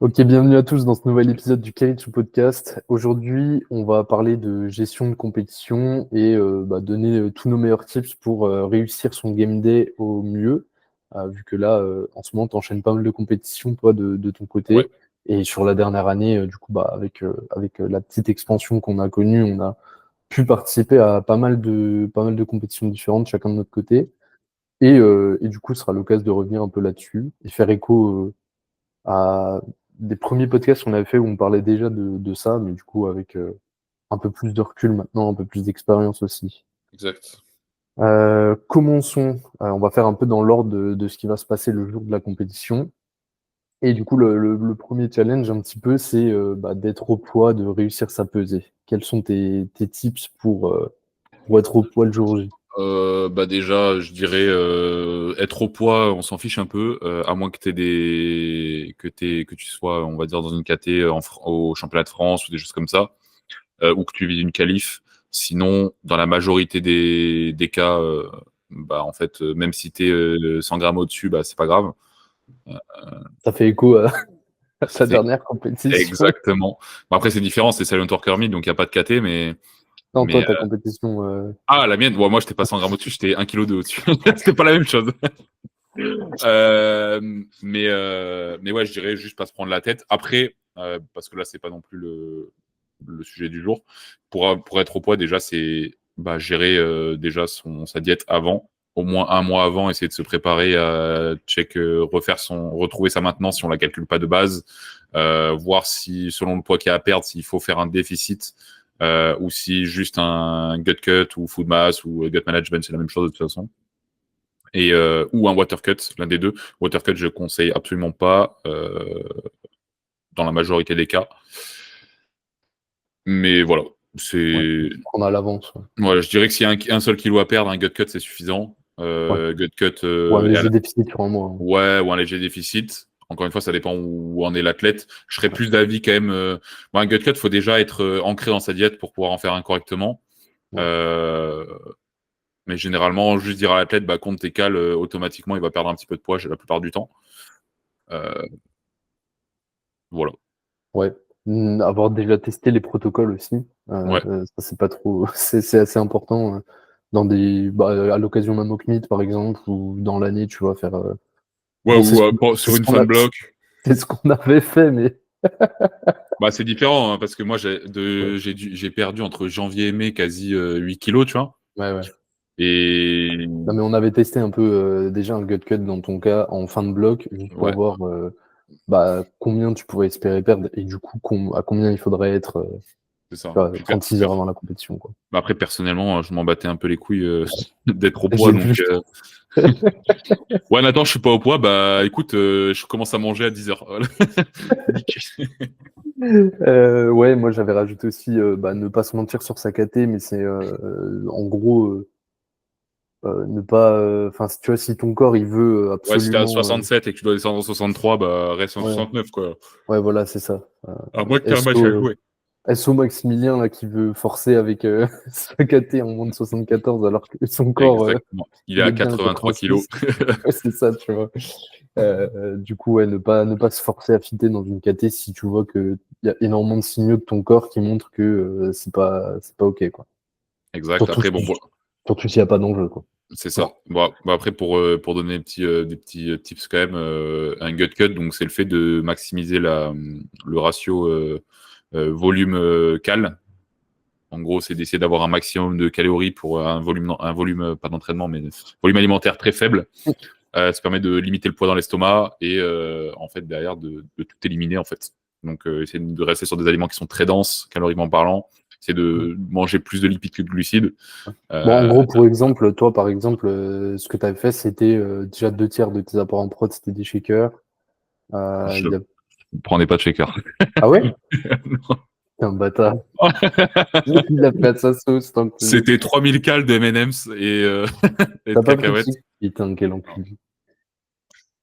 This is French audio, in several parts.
Ok, bienvenue à tous dans ce nouvel épisode du Kaichu Podcast. Aujourd'hui, on va parler de gestion de compétition et donner tous nos meilleurs tips pour réussir son game day au mieux. Vu que là, en ce moment, tu enchaînes pas mal de compétitions, toi, de ton Ouais, côté. Et sur la dernière année, du coup, avec la petite expansion qu'on a connue, on a pu participer à pas mal de compétitions différentes, chacun de notre côté. Et du coup, ce sera l'occasion de revenir un peu là-dessus et faire écho à des premiers podcasts qu'on avait fait où on parlait déjà de ça, mais du coup avec un peu plus de recul maintenant, un peu plus d'expérience aussi. exact. Commençons, on va faire un peu dans l'ordre de ce qui va se passer le jour de la compétition. Et du coup, le premier challenge un petit peu, c'est d'être au poids, de réussir sa pesée. Quels sont tes tips pour être au poids le jour J? Déjà, je dirais être au poids, on s'en fiche un peu, à moins que que tu sois, on va dire, dans une KT au championnat de France ou des choses comme ça, ou que tu vises une qualif. Sinon, dans la majorité des cas, en fait, même si t'es 100 grammes au-dessus, c'est pas grave. Euh, Ça fait écho à, à ça ta fait dernière compétition. exactement. Bon, après, c'est différent, c'est Silent Worker Meet, donc il n'y a pas de KT, Non, mais toi, ta compétition. la mienne, bon, moi, j'étais pas 100 grammes au-dessus, j'étais 1,2 kg au-dessus. C'était pas la même chose. Mais ouais, je dirais juste pas se prendre la tête. Après, parce que là, c'est pas non plus le sujet du jour. Pour être au poids, déjà, c'est gérer déjà sa diète avant, au moins un mois avant, essayer de se préparer à retrouver sa maintenance si on la calcule pas de base, voir si, selon le poids qu'il y a à perdre, s'il faut faire un déficit. Ou si juste un gut cut ou food mass ou gut management, c'est la même chose de toute façon ou un water cut, l'un des deux. Water cut, je conseille absolument pas dans la majorité des cas. Mais voilà, Ouais, c'est prendre à l'avance. Ouais. voilà, je dirais que s'il y a un seul kilo à perdre, un gut cut c'est suffisant. Ouais. Gut cut Ou un léger déficit sur un mois. Hein. ouais, ou un léger déficit. Encore une fois, ça dépend où en est l'athlète. Je serais plus d'avis quand même. Un gut cut, faut déjà être ancré dans sa diète pour pouvoir en faire un correctement. Ouais. Euh, mais généralement, juste dire à l'athlète, compte tes cales, automatiquement, il va perdre un petit peu de poids la plupart du temps. Euh, voilà. Ouais. Avoir déjà testé les protocoles aussi. Ouais. Ça, c'est pas trop. C'est assez important dans à l'occasion d'un mock meet, par exemple, ou dans l'année, tu vois, faire. Ouais, Bon, ou c'est sur ce une qu'on fan a, block. c'est ce qu'on avait fait, mais. C'est différent, hein, parce que moi, Ouais. j'ai perdu entre janvier et mai quasi 8 kilos, tu vois. Ouais, ouais. Et Non, mais on avait testé un peu déjà un gut cut dans ton cas en fin de bloc, juste pour ouais, voir combien tu pourrais espérer perdre et du coup à combien il faudrait être c'est ça. 36 heures avant la compétition, quoi. Après, personnellement, je m'en battais un peu les couilles d'être au poids. J'ai Donc, vu. ouais, Nathan, je suis pas au poids. Bah, écoute, je commence à manger à 10 heures. Voilà. Nickel. Ouais, moi j'avais rajouté aussi ne pas se mentir sur sa KT, mais c'est en gros ne pas. Enfin, tu vois, si ton corps il veut Ouais, si t'es à absolument. 67 et que tu dois descendre en 63, reste en Ouais, 69, quoi. ouais, voilà, c'est ça. À moins que t'aies un match SO, à jouer. SO Maximilien là qui veut forcer avec sa KT en moins de 74 alors que son corps Exactement. Il est il à est bien à 83 kilos. 86. Ouais, c'est ça, tu vois. Du coup, ouais, ne pas se forcer à fitter dans une KT si tu vois qu'il y a énormément de signaux de ton corps qui montrent que c'est pas OK, quoi. Exact. Surtout Après, si, surtout s'il n'y a pas d'enjeu, quoi. c'est ça. Après, pour donner des petits tips quand même, un gut cut, donc c'est le fait de maximiser le ratio volume cal. En gros, c'est d'essayer d'avoir un maximum de calories pour un volume pas d'entraînement, mais volume alimentaire très faible. Ça permet de limiter le poids dans l'estomac et en fait derrière de tout éliminer en fait. Donc essayer de rester sur des aliments qui sont très denses caloriquement parlant. C'est de manger plus de lipides que de glucides. Bon, en Euh, gros, pour exemple, toi, par exemple, ce que tu avais fait, c'était déjà 2 tiers de tes apports en prot, c'était des shakers. je Il y a... prenais pas de shaker. Ah ouais? T'es un bâtard. Il a fait à sa sauce, tant que C'était 3000 cales de M&M's et de t'as pas pris de cacahuètes. shake. Putain, quel enculé.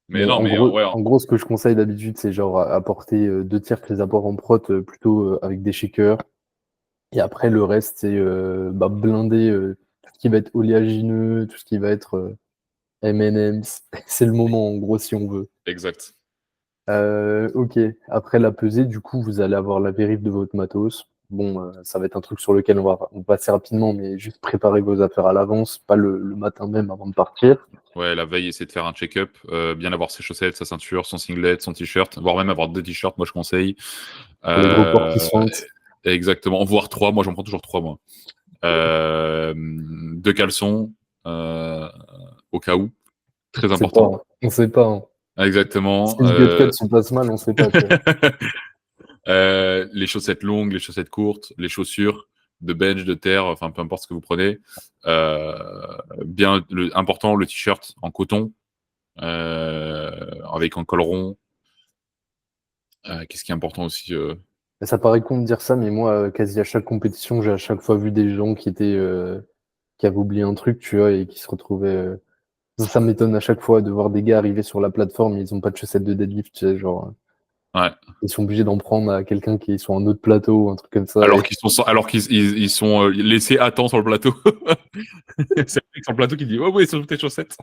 Mais Mais non, en mais gros, ouais, en gros, ce que je conseille d'habitude, c'est genre apporter 2 tiers de tes apports en prot plutôt avec des shakers. Et après, le reste, c'est blinder tout ce qui va être oléagineux, tout ce qui va être M&M's. C'est le moment, en gros, si on veut. exact. Ok. Après la pesée, du coup, vous allez avoir la vérif de votre matos. Bon, ça va être un truc sur lequel on va passer rapidement, mais juste préparer vos affaires à l'avance, pas le matin même avant de partir. Ouais, la veille, essayer de faire un check-up, bien avoir ses chaussettes, sa ceinture, son singlet, son t-shirt, voire même avoir 2 t-shirts, moi je conseille. Pour les gros corps qui Euh, sentent. exactement, voire 3, moi j'en prends toujours 3 moi. 2 caleçons, euh, au cas où, très On sait pas, important. hein. On sait pas, hein. Exactement. Si le gut cut se passe mal, on sait pas, tu vois. Les chaussettes longues, les chaussettes courtes, les chaussures de bench, de terre, enfin peu importe ce que vous prenez. Bien, important, le t-shirt en coton, avec un col rond. Qu'est-ce qui est important aussi Ça paraît con de dire ça, mais moi, quasi à chaque compétition, j'ai à chaque fois vu des gens qui avaient oublié un truc, tu vois, et qui se retrouvaient. Ça m'étonne à chaque fois de voir des gars arriver sur la plateforme, ils ont pas de chaussettes de deadlift, tu sais, genre, Ouais. ils sont obligés d'en prendre à quelqu'un qui est sur un autre plateau ou un truc comme ça. Alors qu'ils sont laissés à temps sur le plateau. C'est le mec sur le plateau qui dit oh oui, sur tes chaussettes.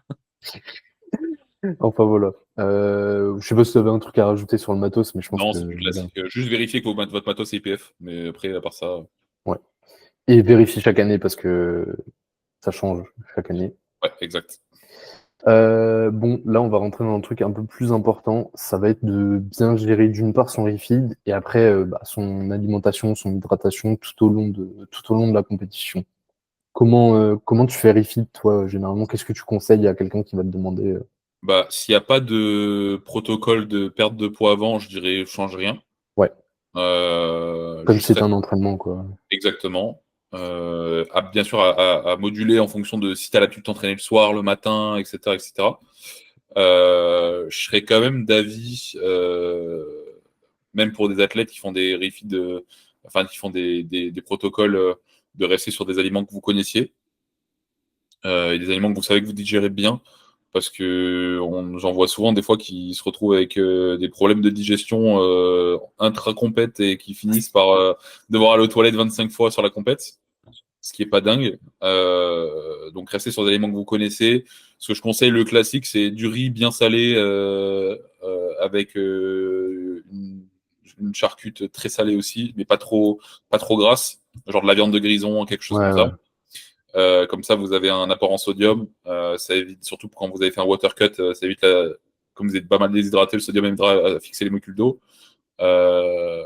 Enfin voilà. Je sais pas si tu avais un truc à rajouter sur le matos, mais je pense Non, que c'est du voilà. classique. Juste vérifier que votre matos est IPF, mais après à part ça, Ouais. Et vérifie chaque année parce que ça change chaque année. ouais, exact. Bon, là, on va rentrer dans un truc un peu plus important. Ça va être de bien gérer d'une part son refeed et après son alimentation, son hydratation tout au long de la compétition. Comment tu fais refeed, toi, généralement? Qu'est-ce que tu conseilles à quelqu'un qui va te demander Bah, s'il n'y a pas de protocole de perte de poids avant, je dirais change rien. Ouais, comme Juste c'est reste un entraînement, quoi. exactement. Bien sûr, à moduler en fonction de si tu as l'habitude de t'entraîner le soir, le matin, etc., etc. Je serais quand même d'avis, même pour des athlètes qui font des refeeds, enfin qui font des protocoles, de rester sur des aliments que vous connaissiez, et des aliments que vous savez que vous digérez bien, parce que j'en vois souvent des fois qui se retrouvent avec des problèmes de digestion intra-compète et qui finissent par devoir aller aux toilettes 25 fois sur la compète, ce qui est pas dingue. Donc restez sur des aliments que vous connaissez. Ce que je conseille, le classique, c'est du riz bien salé avec une charcute très salée aussi, mais pas trop grasse, genre de la viande de grison, quelque chose Ouais, comme ça. ouais. Comme ça, vous avez un apport en sodium. Ça évite, surtout quand vous avez fait un water cut, ça évite, comme vous êtes pas mal déshydraté, le sodium aidera à fixer les molécules d'eau. Euh,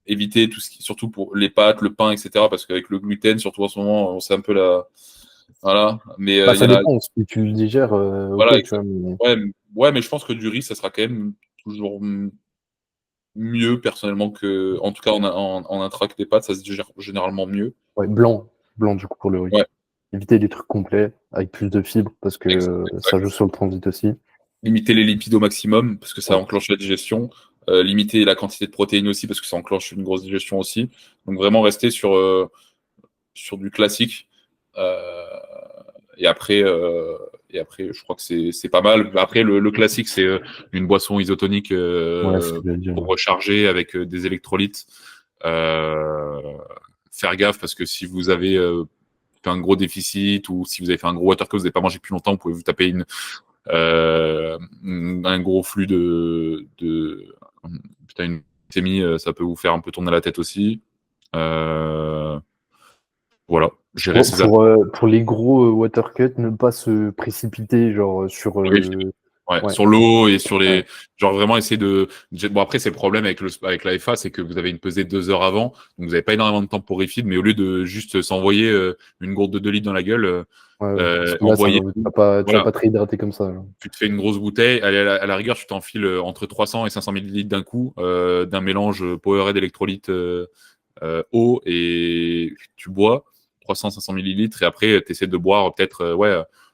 Éviter tout ce qui, surtout pour les pâtes, le pain, etc. Parce qu'avec le gluten, surtout en ce moment, on sait un peu la. Voilà. Mais Bah, il y ça en a. dépend. Si tu le digères, Voilà, ok, tu exact. vois. Mais... Ouais, ouais, mais je pense que du riz, ça sera quand même toujours mieux, personnellement, que. En tout cas, en intra que des pâtes, ça se digère généralement mieux. Ouais, blanc. Blanc, du coup, pour le riz. Ouais, Éviter les trucs complets avec plus de fibres parce que ça joue exact. sur le transit aussi. Limiter les lipides au maximum, parce que ça Ouais. enclenche la digestion. Limiter la quantité de protéines aussi, parce que ça enclenche une grosse digestion aussi. Donc vraiment rester sur du classique. Euh, et après, je crois que c'est pas mal. Après, le classique, c'est une boisson isotonique Ouais, c'est ce que j'allais dire. pour recharger avec des électrolytes. Euh, Faire gaffe parce que si vous avez fait un gros déficit ou si vous avez fait un gros water que vous n'avez pas mangé depuis longtemps, vous pouvez vous taper un gros flux putain, une glycémie, ça peut vous faire un peu tourner la tête aussi. Euh, voilà, gérer Pour, ses pour, euh, pour les gros water cuts, ne pas se précipiter genre sur ouais, ouais, sur l'eau et sur ouais, les. Genre vraiment essayer de. Bon, après, c'est le problème avec la FA, c'est que vous avez une pesée 2 heures avant, donc vous n'avez pas énormément de temps pour refeed, mais au lieu de juste s'envoyer une gourde de 2 litres dans la gueule, ouais, ouais. Parce que là, envoyez tu tout. vas pas, tu vas Voilà, pas te réhydrater comme ça, genre. tu te fais une grosse bouteille, allez, à la rigueur, tu t'enfiles entre 300 et 500 millilitres d'un coup, d'un mélange Powerade électrolyte eau, et tu bois 300-500 millilitres, et après, tu essaies de boire peut-être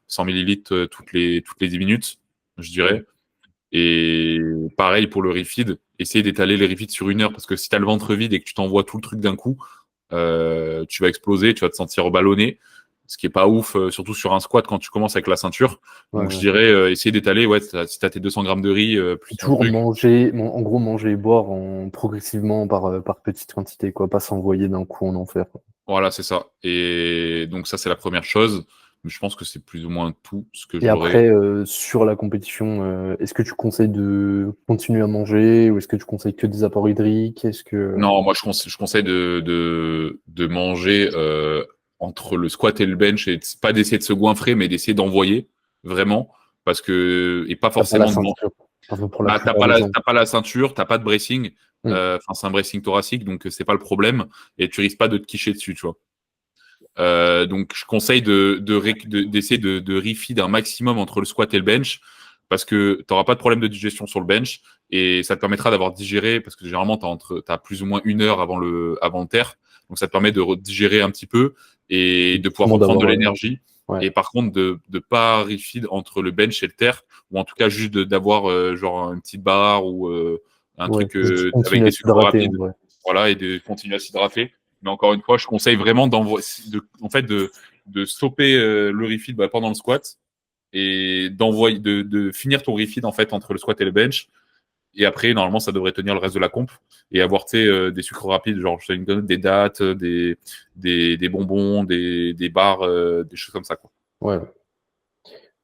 100 millilitres toutes les 10 minutes, je dirais. Et pareil pour le refeed, essayer d'étaler les refeeds sur 1 heure, parce que si tu as le ventre vide et que tu t'envoies tout le truc d'un coup, tu vas exploser, tu vas te sentir ballonné, ce qui est pas ouf, surtout sur un squat quand tu commences avec la ceinture. Ouais, Donc je ouais. dirais essayer d'étaler, ouais, si tu as tes 200 grammes de riz, plus ton Toujours truc. manger, en gros, manger et boire progressivement par petite quantité, quoi, pas s'envoyer d'un coup en enfer, quoi. Voilà, c'est ça. Et donc ça, c'est la première chose. Je pense que c'est plus ou moins tout ce que Et j'aurais. après, sur la compétition, est-ce que tu conseilles de continuer à manger ou est-ce que tu conseilles que des apports hydriques? Est-ce que... Non, moi je conseille de manger entre le squat et le bench et pas d'essayer de se goinfrer, mais d'essayer d'envoyer vraiment parce que et pas T'as pas la forcément de ceinture, enfin, pour la bah plupart des gens. t'as pas la ceinture, t'as pas de bracing, Hmm. enfin c'est un bracing thoracique donc c'est pas le problème et tu risques pas de te quicher dessus, tu vois. Donc je conseille d'essayer de refeed un maximum entre le squat et le bench parce que tu n'auras pas de problème de digestion sur le bench et ça te permettra d'avoir digéré parce que généralement t'as plus ou moins 1 heure avant le terre, donc ça te permet de digérer un petit peu et de pouvoir Effectivement, reprendre de d'avoir... l'énergie. ouais. Et par contre, de pas refeed entre le bench et le terre, ou en tout cas juste d'avoir genre une petite barre ou un Ouais, truc juste avec continuer à des sucres s'hydrater en rapides, vrai. voilà, et de continuer à s'hydrater. Mais encore une fois, je conseille vraiment en fait, de stopper le refeed bah, pendant le squat et de finir ton refeed en fait entre le squat et le bench. Et après, normalement, ça devrait tenir le reste de la comp et avoir des sucres rapides, genre je te donne des dattes, des bonbons, des barres, des choses comme ça, quoi. Ouais,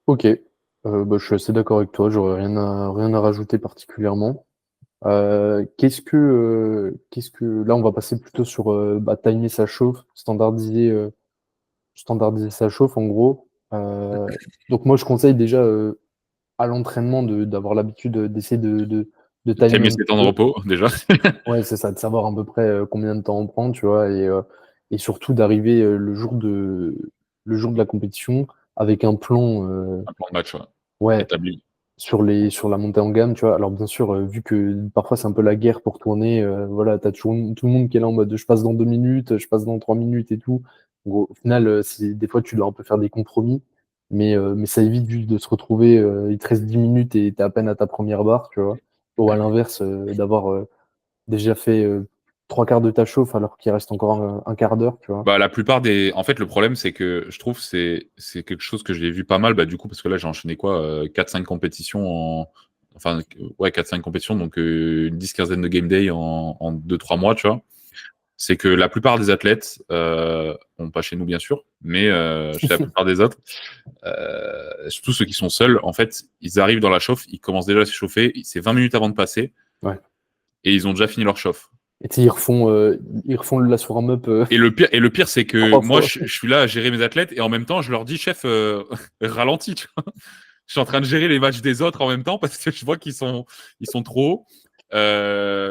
ok. Bah, je suis assez d'accord avec toi, j'aurais rien à rajouter particulièrement. Qu'est-ce que là on va passer plutôt sur timer sa chauffe, standardiser sa chauffe en gros. Donc moi je conseille déjà à l'entraînement d'avoir l'habitude d'essayer de timer Timer un ses petit temps de peu. repos, déjà. Ouais, c'est ça, de savoir à peu près combien de temps on prend, tu vois, et surtout d'arriver le jour de la compétition avec un plan Un plan de match ouais, établi. sur la montée en gamme, tu vois. Alors bien sûr, vu que parfois c'est un peu la guerre pour tourner, voilà, t'as toujours tout le monde qui est là en mode je passe dans 2 minutes, je passe dans 3 minutes et tout. Au final, des fois tu dois un peu faire des compromis, mais ça évite juste de se retrouver, il te reste 10 minutes et t'es à peine à ta première barre, tu vois. Ou à l'inverse, d'avoir déjà fait 3 quarts de ta chauffe alors qu'il reste encore un quart d'heure, tu vois. Bah, la plupart des. En fait, le problème, c'est que je trouve c'est quelque chose que j'ai vu pas mal, bah, du coup, parce que là, j'ai enchaîné quoi, 4-5 compétitions en. Enfin, ouais, 4-5 compétitions, donc une 10-15aine de game day en 2-3 mois, tu vois. C'est que la plupart des athlètes, bon, pas chez nous, bien sûr, mais chez la plupart des autres, surtout ceux qui sont seuls, en fait, ils arrivent dans la chauffe, ils commencent déjà à s'échauffer, c'est 20 minutes avant de passer, Ouais. et ils ont déjà fini leur chauffe. Et tu sais, ils refont le lasso warm-up Et le pire, c'est que 3 fois. moi, je suis là à gérer mes athlètes et en même temps, je leur dis, chef, ralentis. Tu vois. Je suis en train de gérer les matchs des autres en même temps parce que je vois ils sont trop hauts.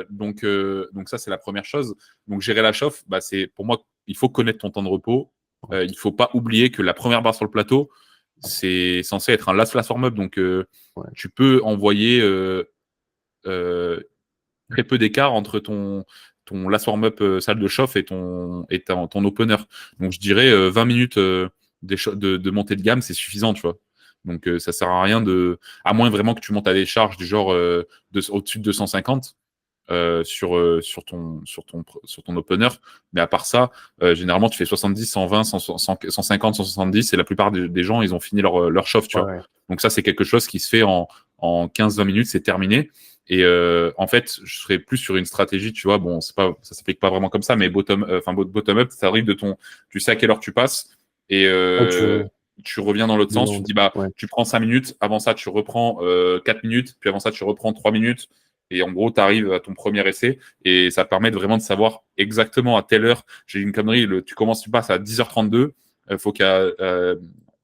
Donc ça, c'est la première chose. Donc gérer la chauffe, bah, c'est pour moi, il faut connaître ton temps de repos. Ouais. Il faut pas oublier que la première barre sur le plateau, c'est censé être un last warm-up. Donc Ouais. tu peux envoyer euh, très peu d'écart entre ton last warm-up salle de chauffe et ton opener. Donc je dirais 20 minutes de montée de gamme, c'est suffisant, tu vois. Donc ça sert à rien à moins vraiment que tu montes à des charges du genre au-dessus de 250 sur ton opener. Mais à part ça, généralement tu fais 70, 120, 100, 150, 170 et la plupart des gens, ils ont fini leur chauffe, tu Ouais, vois. ouais. Donc ça, c'est quelque chose qui se fait en 15-20 minutes, c'est terminé. Et en fait, je serais plus sur une stratégie, tu vois. Bon, ça s'applique pas vraiment comme ça, mais bottom up, ça arrive tu sais à quelle heure tu passes et Ouais, tu reviens dans l'autre tu mets sens. Tu te dis bah, ouais. tu prends 5 minutes. Avant ça, tu reprends 4 minutes. Puis avant ça, tu reprends 3 minutes. Et en gros, tu arrives à ton premier essai et ça permet vraiment de savoir exactement à telle heure. J'ai une connerie. Tu passes à 10h32. Faut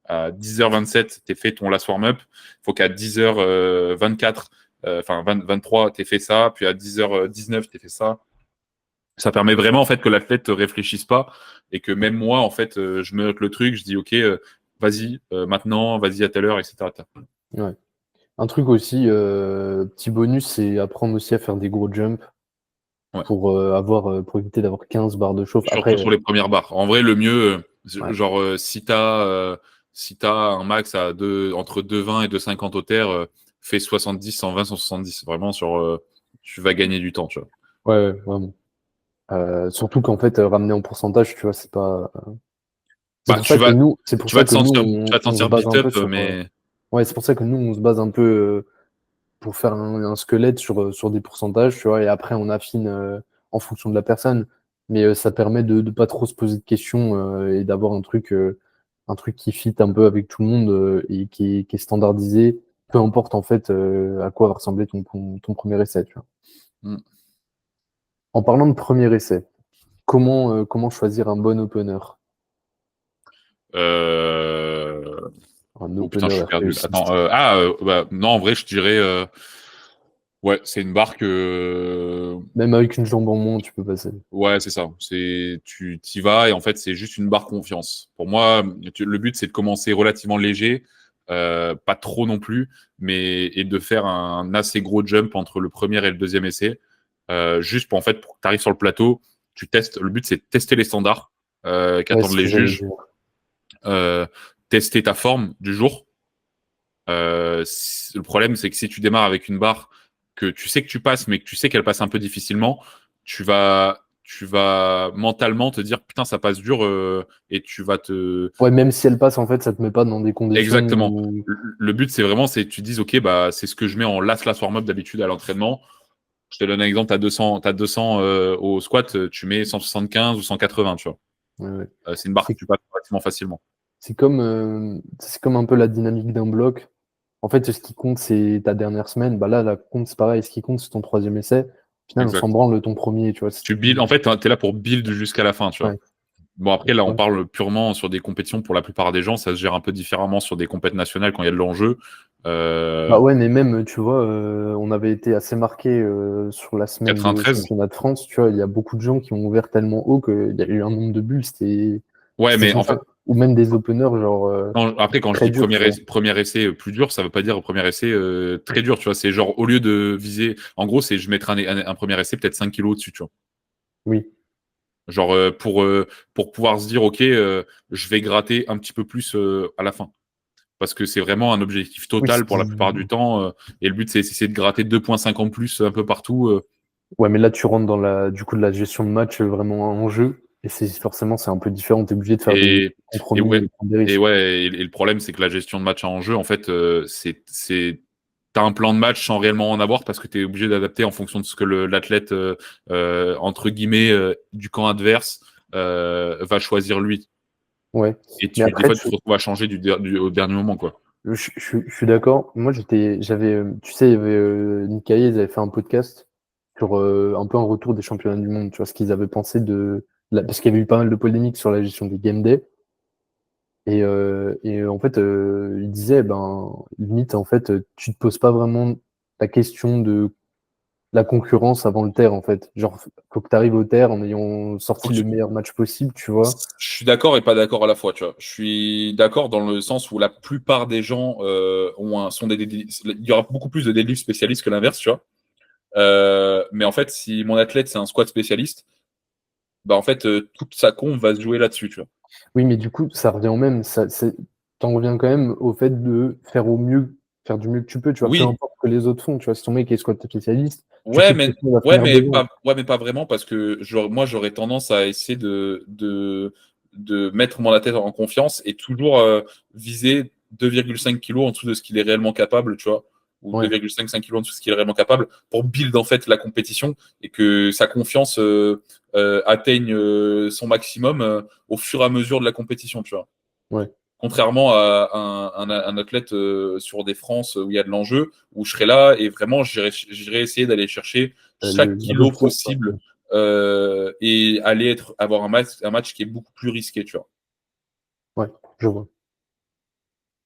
à 10h27, tu fait ton last warm-up. Faut qu'à 10h24 enfin 23, t'es fait ça, puis à 10h19, t'es fait ça. Ça permet vraiment en fait que l'athlète ne réfléchisse pas et que même moi en fait je me note le truc, je dis ok vas-y maintenant, vas-y à telle heure, etc. Ouais. Un truc aussi, petit bonus, c'est apprendre aussi à faire des gros jumps Ouais. pour éviter d'avoir 15 barres de chauffe. Surtout Après, sur les premières barres. En vrai, le mieux, ouais, genre si t'as un max entre 2,20 et 2,50 au terre, fais 70, 120, 170. Vraiment tu vas gagner du temps, tu vois. ouais, ouais, vraiment. Surtout qu'en fait, ramener en pourcentage, tu vois, c'est pas. Bah C'est pour tu vas ça te que nous, sentir, tu vas te on se sentir base beat un up, peu sur. mais Ouais, c'est pour ça que nous, on se base un peu pour faire un squelette sur des pourcentages, tu vois, et après, on affine en fonction de la personne. Mais ça permet de pas trop se poser de questions et d'avoir un truc. un truc qui fit un peu avec tout le monde et qui est standardisé, peu importe en fait à quoi va ressembler ton premier essai, tu vois. Mm. En parlant de premier essai, comment choisir un bon opener? Euh... Un Oh putain, je opener suis perdu. RPE6. Attends, bah, non, en vrai, je dirais, ouais, c'est une barque. Même avec une jambe en moins, tu peux passer. Ouais, c'est ça. C'est tu t'y vas et en fait, c'est juste une barre confiance. Pour moi, le but c'est de commencer relativement léger, pas trop non plus, mais et de faire un assez gros jump entre le premier et le deuxième essai, juste pour en fait pour que tu arrives sur le plateau, tu testes. Le but c'est de tester les standards Ouais, qu'attendent c'est ce les que j'allais juges, dire. tester ta forme du jour. Le problème, c'est que si tu démarres avec une barre que tu sais que tu passes, mais que tu sais qu'elle passe un peu difficilement, tu vas mentalement te dire putain, ça passe dur et tu vas te. Ouais, même si elle passe, en fait, ça te met pas dans des conditions Exactement. où... Le but, c'est vraiment, c'est que tu dises ok, bah c'est ce que je mets en last warm-up d'habitude à l'entraînement. Je te donne un exemple, t'as 200 au squat, tu mets 175 ou 180, tu vois. Ouais, ouais. C'est une barre que C'est tu passes relativement facilement. c'est comme un peu la dynamique d'un bloc. En fait, ce qui compte, c'est ta dernière semaine. Bah là, la compte, c'est pareil. Ce qui compte, c'est ton troisième essai. Au final, on s'en Exact. branle ton premier, tu vois. Tu build, en fait, t'es là pour build jusqu'à la fin, tu vois. Ouais. Bon, après, là, on parle purement sur des compétitions pour la plupart des gens. Ça se gère un peu différemment sur des compétitions nationales quand il y a de l'enjeu. Bah ouais, mais même, tu vois, on avait été assez marqué sur la semaine de 93. championnat de France. Tu vois, il y a beaucoup de gens qui ont ouvert tellement haut qu'il y a eu un nombre de bulles, Ouais, c'était mais en chaud, fait, quoi. Ou même des openers, genre après, quand je très dis durs, tu vois. premier essai plus dur, ça veut pas dire premier essai très dur, tu vois. C'est genre, au lieu de viser, en gros, c'est je mettrai un premier essai peut-être 5 kilos au-dessus, tu vois. Oui. Genre, pour pouvoir se dire, OK, je vais gratter un petit peu plus à la fin. Parce que c'est vraiment un objectif Oui, total pour la plupart du temps. Et le but, c'est de gratter 2,5 en plus un peu partout. Ouais, mais là, tu rentres dans du coup, de la gestion de match vraiment en jeu. Et forcément, c'est un peu différent. Tu es obligé de faire des Et, et compromis ouais, et prendre des et risques. ouais, et le problème, c'est que la gestion de match en jeu, en fait, t'as un plan de match sans réellement en avoir parce que tu es obligé d'adapter en fonction de ce que l'athlète, entre guillemets, du camp adverse, va choisir lui. Ouais. Et Mais des après, fois, tu te retrouves à changer au dernier moment, quoi. je suis d'accord. Moi, j'avais, tu sais, il y avait Nikkei, ils avaient fait un podcast sur un peu un retour des championnats du monde. Tu vois, ce qu'ils avaient pensé parce qu'il y avait eu pas mal de polémiques sur la gestion des game day. Et en fait, il disait, ben, limite, en fait, tu te poses pas vraiment la question de la concurrence avant le terre, en fait. Genre, faut que tu arrives au terre en ayant Faut sorti que le tu- meilleur match possible, tu vois. Je suis d'accord et pas d'accord à la fois, tu vois. Je suis d'accord dans le sens où la plupart des gens sont il y aura beaucoup plus de deadlift spécialistes que l'inverse, tu vois. Mais en fait, si mon athlète c'est un squat spécialiste, bah en fait toute sa con va se jouer là-dessus, tu vois. Oui, mais du coup, ça revient au même. T'en reviens quand même au fait de faire au mieux, faire du mieux que tu peux, tu vois. Peu Oui, importe ce que les autres font, tu vois. Si ton mec est squat spécialiste, tu ouais, sais que mais il va finir devant. ouais, mais pas vraiment parce que moi j'aurais tendance à essayer de mettre mon athlète en confiance et toujours viser 2,5 kilos en dessous de ce qu'il est réellement capable, tu vois, ou Ouais, 2,5 kilos en dessous de ce qu'il est réellement capable pour build en fait la compétition et que sa confiance atteigne son maximum au fur et à mesure de la compétition, tu vois. ouais. Contrairement à un athlète sur des France où il y a de l'enjeu, où je serais là et vraiment j'irais essayer d'aller chercher chaque La kilo rupture, quoi. possible et avoir un match qui est beaucoup plus risqué, tu vois. Ouais, je vois.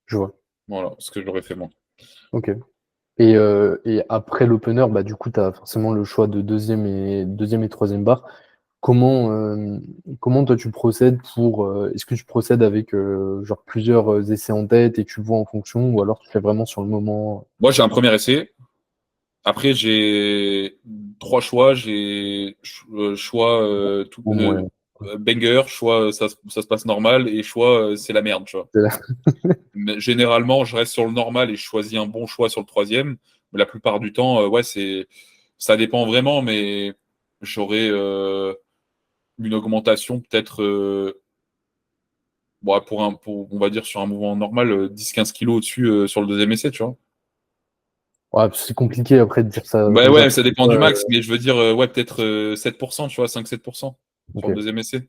Je vois. Voilà ce que j'aurais fait moi. Ok. Et après l'opener, bah, du coup, tu as forcément le choix de deuxième et troisième barre. Comment, euh, comment toi tu procèdes est-ce que tu procèdes avec genre plusieurs essais en tête et tu vois en fonction ou alors tu fais vraiment sur le moment? Moi, j'ai un premier essai. Après, j'ai trois choix. J'ai choix Au moins. banger, choix ça se passe normal et choix c'est la merde, tu vois. Mais généralement, je reste sur le normal et je choisis un bon choix sur le troisième. Mais la plupart du temps, ouais, ça dépend vraiment, mais j'aurai une augmentation peut-être, bon, on va dire sur un mouvement normal, 10-15 kilos au-dessus sur le deuxième essai, tu vois. Ouais, c'est compliqué après de dire ça Bah comme ça. ouais, ça dépend du Ouais, max, mais je veux dire, ouais, peut-être 7%, tu vois, 5-7% sur le ok, deuxième essai.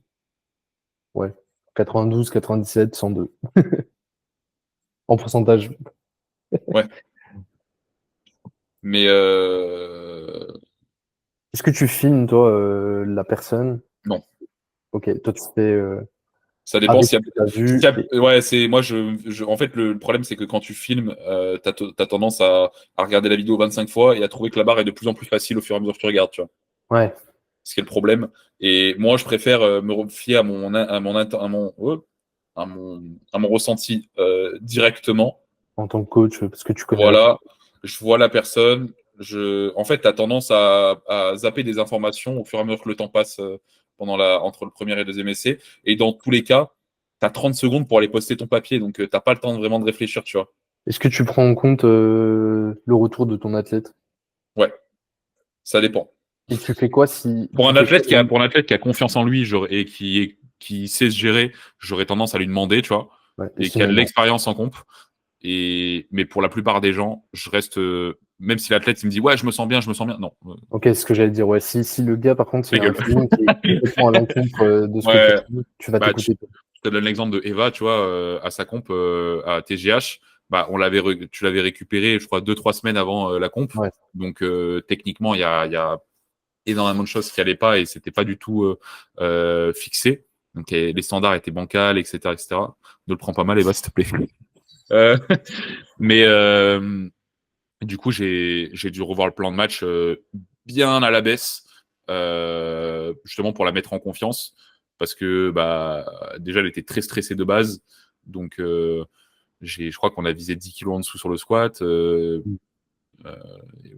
ouais. 92, 97, 102. En pourcentage. Ouais. Mais Est-ce que tu filmes, toi, la personne? non. Ok, toi, tu fais Ça dépend avec s'il ce que tu as s'il y vu. ouais, c'est moi en fait le problème c'est que quand tu filmes, t'as tendance à regarder la vidéo 25 fois et à trouver que la barre est de plus en plus facile au fur et à mesure que tu regardes, tu vois. Ouais, Ce qui est le problème. Et moi, je préfère me fier à mon ressenti directement. en tant que coach, parce que tu connais la Voilà, je vois la personne. En fait, tu as tendance à zapper des informations au fur et à mesure que le temps passe entre le premier et le deuxième essai. Et dans tous les cas, tu as 30 secondes pour aller poster ton papier. Donc, tu n'as pas le temps vraiment de réfléchir, tu vois. Est-ce que tu prends en compte le retour de ton athlète? Ouais, ça dépend. Et tu fais quoi si Pour tu un fais quoi athlète pour un athlète qui a confiance en lui et qui sait se gérer, j'aurais tendance à lui demander, tu vois, ouais, et et qui a de sinon non. l'expérience en comp. Mais pour la plupart des gens, je reste, même si l'athlète il me dit ouais, je me sens bien, non, Ok, c'est ce que j'allais dire. Ouais, si le gars, par contre, ta il a un gueule. feeling qui est complètement à l'encontre de ce que toi Ouais, tu dis, tu vas bah t'écouter. je te donne l'exemple de Eva, tu vois, à sa comp à TGH, bah tu l'avais récupéré, je crois 2-3 semaines avant la comp, Ouais, donc techniquement il y a énormément de choses qui allaient pas et c'était pas du tout fixé. Donc les standards étaient bancals, etc., etc. Ne le prends pas mal, Eva, s'il te plaît. Euh, mais du coup, j'ai dû revoir le plan de match bien à la baisse, justement pour la mettre en confiance, parce que bah déjà elle était très stressée de base, donc je crois qu'on a visé 10 kilos en dessous sur le squat. Euh,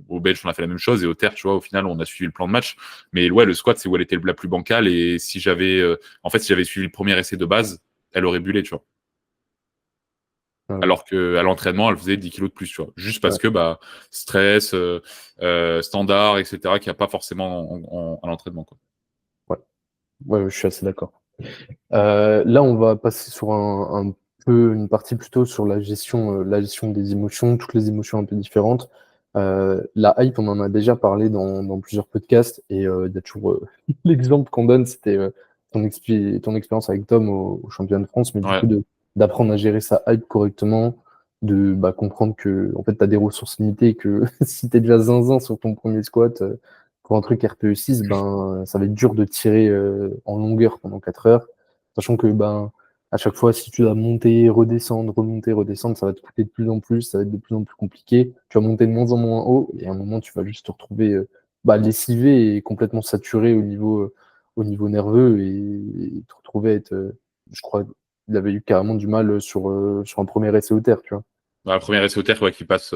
Au bench, on a fait la même chose et au terre, tu vois, au final, on a suivi le plan de match. Mais ouais, le squat, c'est où elle était la plus bancale et si j'avais suivi le premier essai de base, elle aurait bulé, tu vois. ouais, Alors qu'à l'entraînement, elle faisait 10 kilos de plus, tu vois. Juste parce ouais, que, bah, stress, standard, etc., qu'il n'y a pas forcément à l'entraînement, quoi. ouais, ouais, je suis assez d'accord. Là, on va passer sur un peu une partie plutôt sur la gestion des émotions, toutes les émotions un peu différentes. La hype, on en a déjà parlé dans plusieurs podcasts et il y a toujours l'exemple qu'on donne, c'était ton expérience avec Tom au championnat de France, mais du Ouais. coup d'apprendre à gérer sa hype correctement, de comprendre que en fait tu as des ressources limitées et que si tu es déjà zinzin sur ton premier squat pour un truc RPE 6, ben ça va être dur de tirer en longueur pendant 4 heures. Sachant que à chaque fois, si tu dois monter, redescendre, remonter, redescendre, ça va te coûter de plus en plus, ça va être de plus en plus compliqué. Tu vas monter de moins en moins haut, et à un moment, tu vas juste te retrouver lessivé et complètement saturé au niveau nerveux, et te retrouver à être, je crois, il avait eu carrément du mal sur un premier essai au terre, tu vois. Bah, la première essai au terre, ouais, qui passe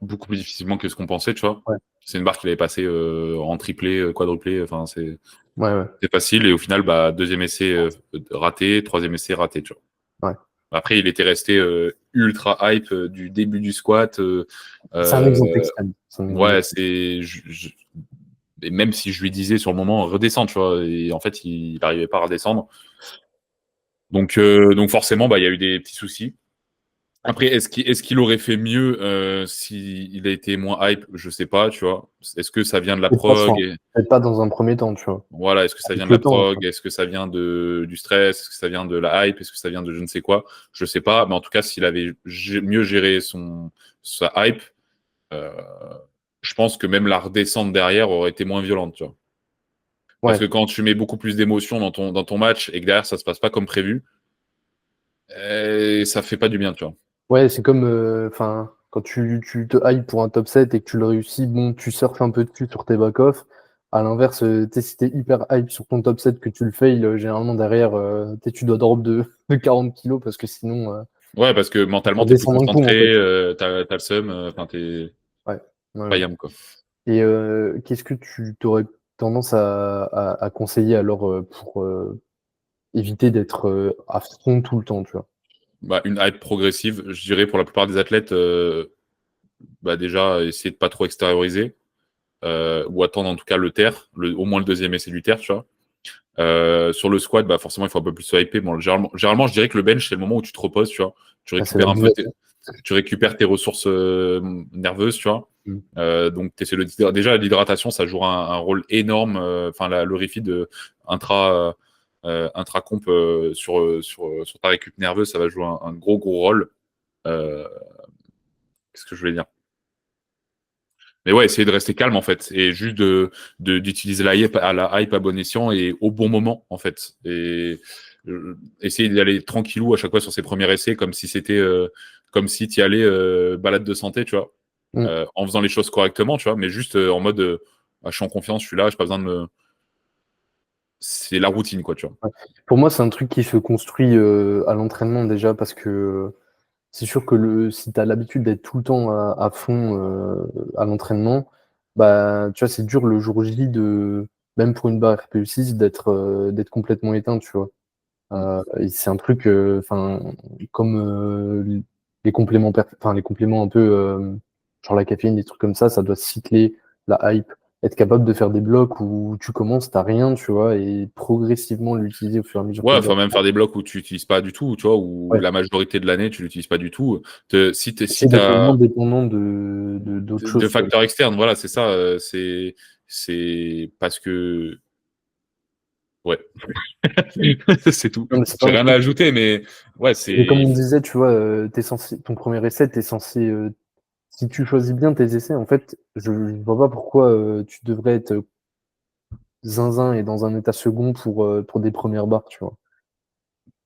beaucoup plus difficilement que ce qu'on pensait, tu vois. Ouais, C'est une barre qu'il avait passé en triplé, quadruplé, enfin, ouais, ouais, c'est facile. Et au final, bah, deuxième essai raté, troisième essai raté, tu vois. ouais. Après, il était resté ultra hype du début du squat. C'est un exemple Euh, extrême. C'est un exemple ouais, extrême. et même si je lui disais sur le moment redescends, tu vois, et en fait, il n'arrivait pas à redescendre. Donc forcément, bah, il y a eu des petits soucis. Après, est-ce qu'il aurait fait mieux s'il a été moins hype? Je sais pas, tu vois. Est-ce que ça vient de la Peut-être pas, prog? peut-être pas dans un premier temps, tu vois. Voilà, est-ce que ça vient Avec de la le temps, tu prog? Est-ce que ça vient du stress? Est-ce que ça vient de la hype? Est-ce que ça vient de je ne sais quoi? Je sais pas, mais en tout cas, s'il avait mieux géré sa hype, euh, je pense que même la redescente derrière aurait été moins violente, tu vois. Parce ouais. que quand tu mets beaucoup plus d'émotions dans ton match et que derrière ça se passe pas comme prévu, ça fait pas du bien, tu vois. Ouais, c'est comme quand tu te hype pour un top 7 et que tu le réussis, bon, tu surfes un peu dessus sur tes back-off. À l'inverse, si t'es hyper hype sur ton top 7 que tu le fail, généralement derrière, tu dois drop de 40 kilos parce que sinon, Ouais, parce que tu mentalement, t'es plus redescends d'un coup, en concentré, fait. t'as le seum, enfin, t'es Ouais, ouais, pas ouais. yam, quoi. Et qu'est-ce que tu t'aurais tendance à conseiller alors pour éviter d'être à fond tout le temps, tu vois? Bah, une hype progressive, je dirais pour la plupart des athlètes, bah, déjà, essayer de pas trop extérioriser, ou attendre en tout cas le terre, au moins le deuxième essai du terre, tu vois. Sur le squat, bah, forcément, il faut un peu plus se hyper. Bon, généralement, je dirais que le bench, c'est le moment où tu te reposes, tu vois. Tu Ah, c'est la récupères un peu buvette. tu récupères tes ressources nerveuses, tu vois. Mm. Donc, déjà, l'hydratation, ça joue un rôle énorme. Enfin, le refeed intra, intracomp sur ta récup nerveuse, ça va jouer un gros rôle. Qu'est-ce que je voulais dire? Mais ouais, essayer de rester calme en fait et juste d'utiliser la hype à bon escient et au bon moment en fait et essayer d'y aller tranquillou à chaque fois sur ses premiers essais comme si c'était comme si tu y allais balade de santé, tu vois, Mm. en faisant les choses correctement, tu vois, mais juste en mode ah, je suis en confiance, je suis là, j'ai pas besoin de me c'est la routine quoi, tu vois. Ouais. Pour moi, c'est un truc qui se construit à l'entraînement déjà parce que c'est sûr que si tu as l'habitude d'être tout le temps à fond à l'entraînement, bah, tu vois, c'est dur le jour J même pour une barre RPE6, d'être complètement éteint, tu vois. Mm. Et c'est un truc, enfin, comme les compléments un peu, genre la caféine, des trucs comme ça doit cycler la hype, être capable de faire des blocs où tu commences, t'as rien, tu vois, et progressivement l'utiliser au fur et à mesure que Ouais, tu vas. faut même faire des blocs où tu n'utilises pas du tout, tu vois, où Ouais. la majorité de l'année tu l'utilises pas du tout. Si Essayer d'être le t'as moins dépendant d'autres de choses, tu vois. facteurs externes, voilà, c'est ça. C'est parce que ouais, c'est tout. Non, mais c'est pas J'ai un rien à truc. ajouter, mais ouais, Et comme c'est on disait, tu vois, ton premier essai, t'es censé, si tu choisis bien tes essais, en fait, je vois pas pourquoi tu devrais être zinzin et dans un état second pour des premières barres, tu vois.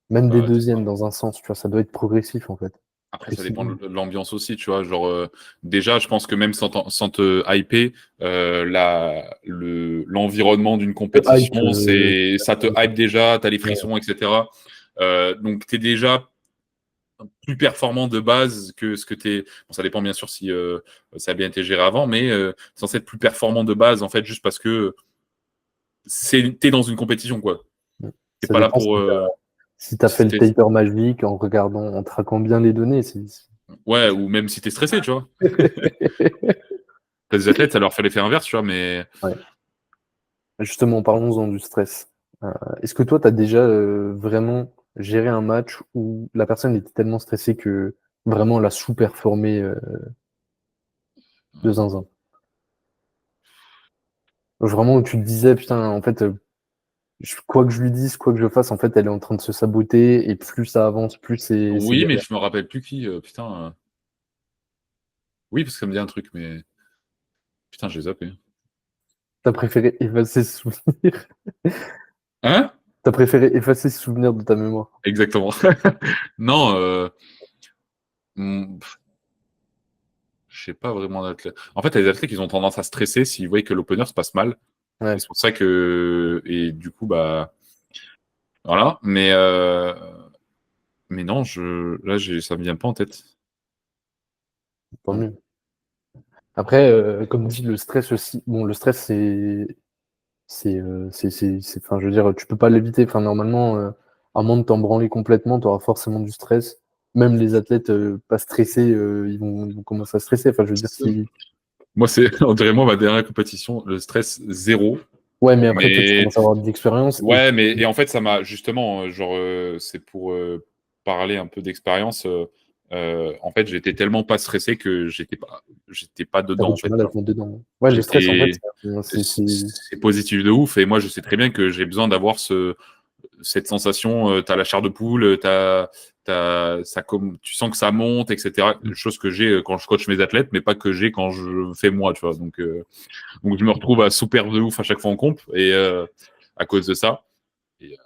Même des bah, deuxièmes dans un sens, tu vois, ça doit être progressif en fait. après, Que ça dépend sinon, de l'ambiance aussi, tu vois. Genre, déjà, je pense que même sans te hyper, l'environnement d'une le hype, compétition, ça te hype déjà, t'as les ouais, frissons, etc. Donc, t'es déjà plus performant de base que ce que t'es. Bon, ça dépend bien sûr si ça a bien été géré avant, mais censé être plus performant de base, en fait, juste parce que t'es dans une compétition, quoi. ouais. T'es Ça pas là dépend pour. si t'as fait Si le taper magique en regardant, en traquant bien les données. Ouais, ou même si t'es stressé, tu vois. T'as des athlètes, ça leur fait l'effet inverse, tu vois, mais. Ouais. Justement, parlons-en du stress. Est-ce que toi, tu as déjà vraiment géré un match où la personne était tellement stressée que vraiment elle a sous-performé de zinzin? Vraiment où tu te disais, putain, en fait, quoi que je lui dise, quoi que je fasse, en fait, elle est en train de se saboter et plus ça avance, plus c'est Oui, mais galère. je me rappelle plus qui. Putain. Oui, parce que ça me dit un truc, mais. Putain, j'ai zappé. T'as préféré effacer ce souvenir. Hein? T'as préféré effacer ce souvenir de ta mémoire. Exactement. Non, pff, je sais pas vraiment d'athlète. En fait, les athlètes, ils ont tendance à stresser s'ils voient que l'opener se passe mal. Et Ouais, c'est pour ça que. Et du coup, bah. Voilà. Mais non, là, ça me vient pas en tête. tant mieux. Après, comme dit, le stress aussi. Bon, le stress, enfin, je veux dire, tu peux pas l'éviter. Enfin, normalement, à moins de t'en branler complètement, tu auras forcément du stress. Même les athlètes pas stressés, ils vont commencer à stresser. Enfin, je veux dire, si. Moi, on dirait moi, ma dernière compétition, le stress zéro. Ouais, mais après, toi, tu Mais commences à avoir de l'expérience et ouais, mais et en fait, ça m'a justement, genre, c'est pour parler un peu d'expérience. En fait, j'étais tellement pas stressé que j'étais pas dedans t'avais en du fait. mal à Tu vois. te mettre dedans. Ouais, le stress, en fait, J'étais, c'est. c'est positif de ouf. Et moi, je sais très bien que j'ai besoin d'avoir cette sensation. T'as la chair de poule, tu sens que ça monte, etc. Chose que j'ai quand je coach mes athlètes, mais pas que j'ai quand je fais moi, tu vois. Donc je me retrouve à sous perdre de ouf à chaque fois en comp et à cause de ça. Et,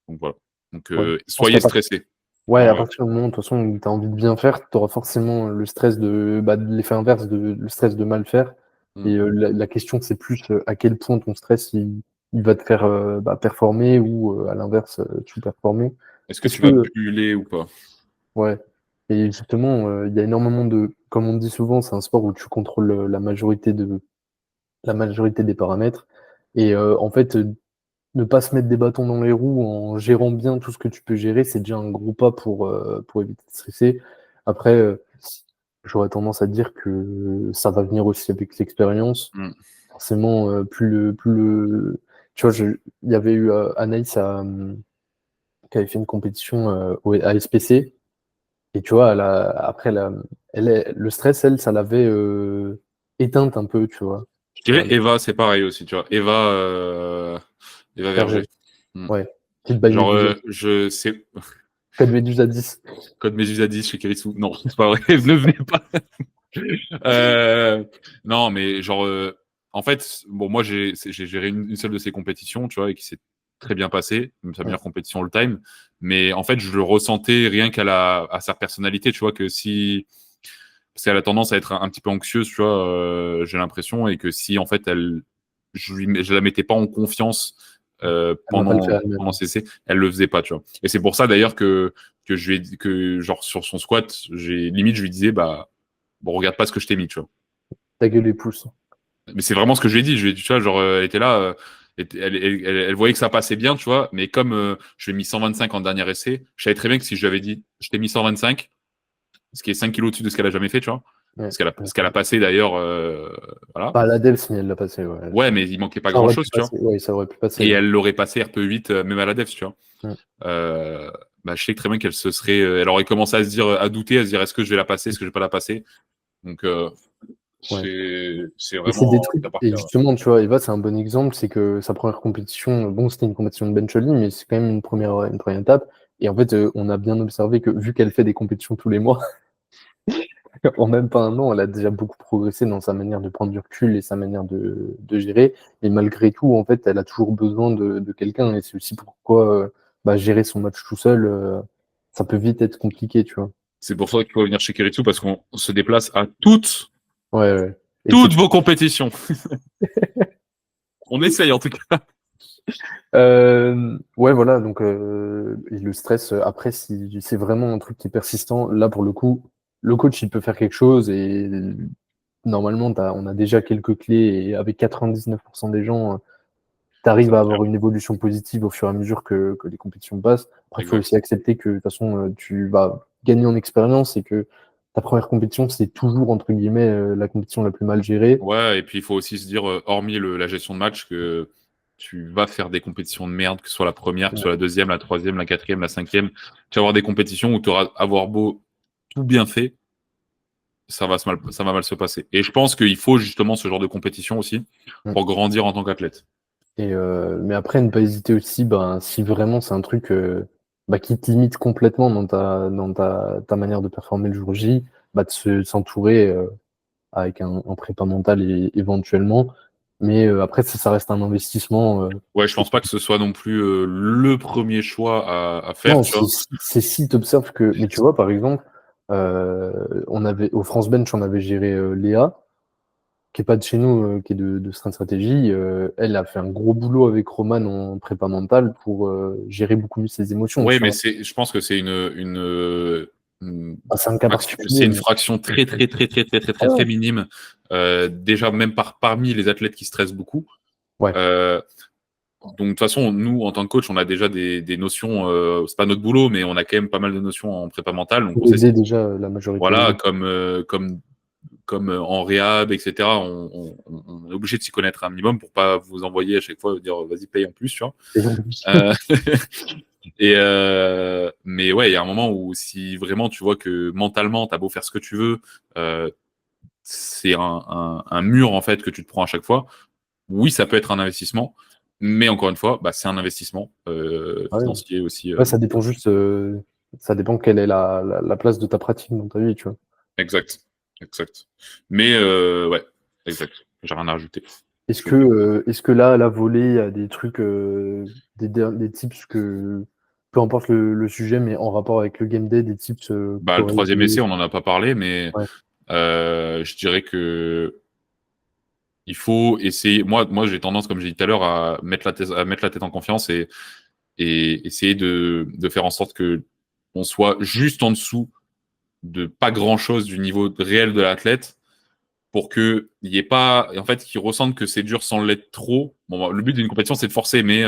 donc voilà. Donc Ouais. Je pense soyez stressés. Ouais, En à vrai. partir du moment, de toute façon, où tu as envie de bien faire, tu auras forcément le stress de l'effet inverse, le stress de mal faire. Mm. Et la question, c'est plus à quel point ton stress, il va te faire performer ou à l'inverse, sous-performer. Est-ce que Est-ce tu vas que, buller ou pas? ouais, et justement, il y a énormément comme on dit souvent, c'est un sport où tu contrôles la majorité des paramètres. Et en fait, ne pas se mettre des bâtons dans les roues en gérant bien tout ce que tu peux gérer, c'est déjà un gros pas pour éviter de stresser. Après, j'aurais tendance à dire que ça va venir aussi avec l'expérience. Mm. Forcément, tu vois, il y avait eu Anaïs qui avait fait une compétition à SPC, et tu vois, après, le stress, elle, ça l'avait éteinte un peu, tu vois. Je dirais Eva, c'est pareil aussi, tu vois. Eva Verger. Verger. Ouais. Petite baille Genre, Médusa. je sais. Code Médusa 10. Code Médusa 10 chez Kerisu. Non, c'est pas vrai. Ne venez pas. Non, mais genre, en fait, bon, moi, j'ai géré une seule de ces compétitions, tu vois, et qui s'est très bien passée, sa meilleure compétition all-time. Mais en fait, je le ressentais rien à sa personnalité, tu vois, que si. Parce qu'elle a tendance à être un petit peu anxieuse, tu vois, j'ai l'impression, et que si, en fait, je la mettais pas en confiance Elle va pas le faire elle-même. pendant ses essais, elle le faisait pas, tu vois. Et c'est pour ça, d'ailleurs, que je lui ai dit que, genre, sur son squat, limite, je lui disais, bah, bon, regarde pas ce que je t'ai mis, tu vois. Ta gueule les pouces. Mais c'est vraiment ce que je lui ai dit. Je lui ai dit, tu vois, genre, elle était là, elle voyait que ça passait bien, tu vois. Mais comme je lui ai mis 125 en dernier essai, je savais très bien que si je lui avais dit, je t'ai mis 125, ce qui est 5 kilos au-dessus de ce qu'elle a jamais fait, tu vois. Ouais. Ce qu'elle a passé d'ailleurs, voilà. Pas à la Devs, mais elle l'a passé. Ouais. Ouais, mais il manquait pas Ça aurait pu grand-chose, tu vois. passer. Ouais, ça aurait pu passer. Et Ouais. elle l'aurait passé RPE8, même à la Devs, tu vois. Mm. Bah, je sais très bien qu'elle se serait, elle aurait commencé à se dire, à douter, à se dire, est-ce que je vais la passer, est-ce que je vais pas la passer. Donc, Ouais. c'est Et c'est des vraiment trucs. cas par Et cas. justement, tu vois, Eva, c'est un bon exemple. C'est que sa première compétition, bon, c'était une compétition de bench only, mais c'est quand même une première étape. Et en fait, on a bien observé que vu qu'elle fait des compétitions tous les mois, en même pas un an, elle a déjà beaucoup progressé dans sa manière de prendre du recul et sa manière de gérer. Et malgré tout, en fait, elle a toujours besoin de quelqu'un. Et c'est aussi pourquoi bah, gérer son match tout seul, ça peut vite être compliqué, tu vois. C'est pour ça qu'il faut venir chez Keritsu parce qu'on se déplace à Ouais. Et toutes vos compétitions. On essaye en tout cas. ouais, voilà. Donc, et le stress, après, si c'est vraiment un truc qui est persistant, là, pour le coup, le coach, il peut faire quelque chose et normalement, on a déjà quelques clés et avec 99% des gens, tu arrives à avoir une évolution positive au fur et à mesure que les compétitions passent. Après, il faut Exact. aussi accepter que de toute façon, tu vas gagner en expérience et que ta première compétition, c'est toujours, entre guillemets, la compétition la plus mal gérée. Ouais, et puis il faut aussi se dire, hormis la gestion de match, que tu vas faire des compétitions de merde, que ce soit la première, que ce soit la deuxième, la troisième, la quatrième, la cinquième. Tu vas avoir des compétitions où tu auras avoir beau tout bien fait, ça va mal se passer. Et je pense qu'il faut justement ce genre de compétition aussi Mm. pour grandir en tant qu'athlète. Et, mais après, ne pas hésiter aussi, ben, si vraiment c'est un truc bah, qui te limite complètement ta manière de performer le jour J, bah, s'entourer avec un prépa mental éventuellement. Mais après, ça reste un investissement. Ouais, je pense pas que ce soit non plus le premier choix à faire, Non, tu vois. c'est si tu observes que. Mais tu vois, par exemple, au France Bench, on avait géré Léa, qui est pas de chez nous, qui est de Strength Strategy. Elle a fait un gros boulot avec Roman en prépa mentale pour gérer beaucoup mieux ses émotions, Oui, tu mais vois. je pense que c'est une Ah, c'est un cas c'est particulier, une mais. fraction Ah très ouais. minime. Déjà, même parmi les athlètes qui stressent beaucoup. Ouais. Euh, donc, de toute façon, nous, en tant que coach, on a déjà des notions, c'est pas notre boulot, mais on a quand même pas mal de notions en prépa mentale. Donc, on Pour sait, aider déjà la majorité des voilà, gens. comme en réhab, etc., on est obligé de s'y connaître un minimum pour pas vous envoyer à chaque fois dire vas-y, paye en plus, tu vois. Et donc, Euh, mais ouais, il y a un moment où si vraiment tu vois que mentalement, t'as beau faire ce que tu veux, euh, c'est un mur en fait que tu te prends à chaque fois. Oui, ça peut être un investissement, mais encore une fois, bah, c'est un investissement ouais. financier aussi. Ouais, ça dépend juste, ça dépend quelle est la place de ta pratique dans ta vie, tu vois. Exact, exact. Mais ouais, exact. J'ai rien à rajouter. Est-ce que là, à la volée, il y a des trucs, des tips que, peu importe le sujet, mais en rapport avec le game day, des tips que Bah, tu le aurais troisième essai, aimé. on n'en a pas parlé, mais Ouais. je dirais que il faut essayer. Moi, j'ai tendance, comme j'ai dit tout à l'heure, à mettre la tête en confiance et essayer de faire en sorte que on soit juste en dessous de pas grand chose du niveau réel de l'athlète pour que il y ait pas, en fait, qu'ils ressentent que c'est dur sans l'être trop. Bon, le but d'une compétition, c'est de forcer, mais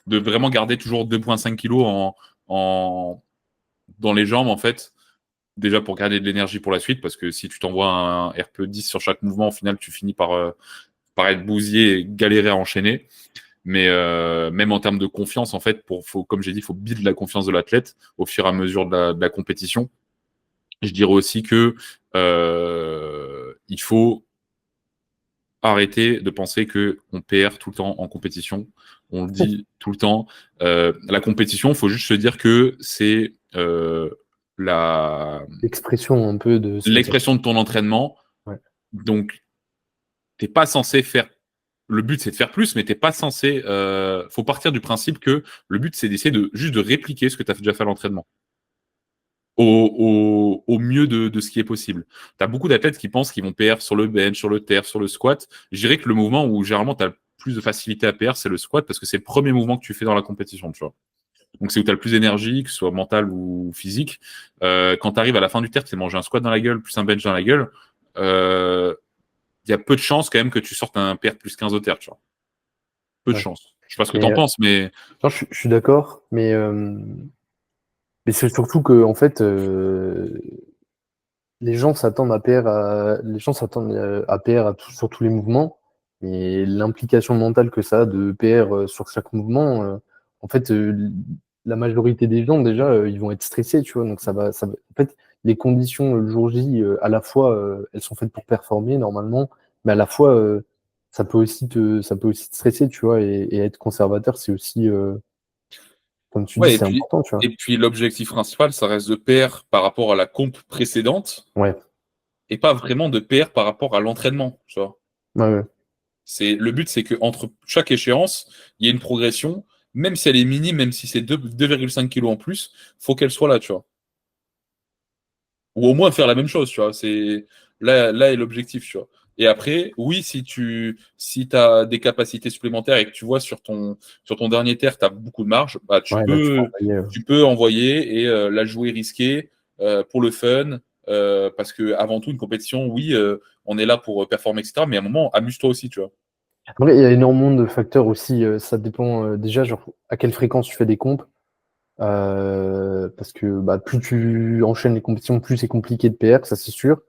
de vraiment garder toujours 2,5 kilos en, dans les jambes, en fait. Déjà pour garder de l'énergie pour la suite, parce que si tu t'envoies un RPE 10 sur chaque mouvement, au final, tu finis par être bousillé et galérer à enchaîner. Mais même en termes de confiance, en fait, comme j'ai dit, il faut build la confiance de l'athlète au fur et à mesure de la compétition. Je dirais aussi que il faut arrêter de penser qu'on perd tout le temps en compétition. On le dit tout le temps. La compétition, il faut juste se dire que c'est L'expression un peu de ce métier. l'expression de ton entraînement. Ouais. Donc, t'es pas censé faire. Le but, c'est de faire plus, mais t'es pas censé. Faut partir du principe que le but, c'est d'essayer de juste de répliquer ce que tu as déjà fait à l'entraînement au mieux de ce qui est possible. Tu as beaucoup d'athlètes qui pensent qu'ils vont PR sur le bench, sur le terre, sur le squat. Je dirais que le mouvement où généralement tu as le plus de facilité à PR, c'est le squat parce que c'est le premier mouvement que tu fais dans la compétition, tu vois. Donc c'est où tu as le plus d'énergie, que ce soit mentale ou physique. Quand tu arrives à la fin du terre, tu sais manger un squat dans la gueule, plus un bench dans la gueule, il y a peu de chances quand même que tu sortes un PR plus 15 au terre, tu vois. Peu de Ouais. chance. Je sais pas ce que Mais t'en penses, mais non, je suis d'accord, mais c'est surtout que en fait, les gens s'attendent à PR les gens s'attendent à PR sur tous les mouvements, mais l'implication mentale que ça a de PR sur chaque mouvement, en fait, la majorité des gens déjà, ils vont être stressés, tu vois, donc en fait, les conditions le jour J, à la fois, elles sont faites pour performer normalement, mais à la fois, ça peut aussi te stresser, tu vois, et être conservateur, c'est aussi, comme tu dis, ouais, c'est important, tu vois. et puis l'objectif principal, ça reste de PR par rapport à la comp précédente Ouais, et pas vraiment de PR par rapport à l'entraînement, tu vois. ouais, ouais. C'est le but, c'est que entre chaque échéance, il y ait une progression, même si elle est minime, même si c'est 2,5 kilos en plus, faut qu'elle soit là, tu vois. Ou au moins faire la même chose, tu vois. C'est là est l'objectif, tu vois. Et après, oui, si t'as des capacités supplémentaires et que tu vois sur ton dernier terre, tu as beaucoup de marge, bah Ouais, là, tu peux envoyer. tu peux envoyer et la jouer risquée pour le fun. Parce que avant tout, une compétition, oui, on est là pour performer, etc. Mais à un moment, amuse-toi aussi, tu vois. Après, il y a énormément de facteurs aussi. Ça dépend déjà genre, à quelle fréquence tu fais des comptes. Parce que bah, plus tu enchaînes les compétitions, plus c'est compliqué de PR, ça c'est sûr.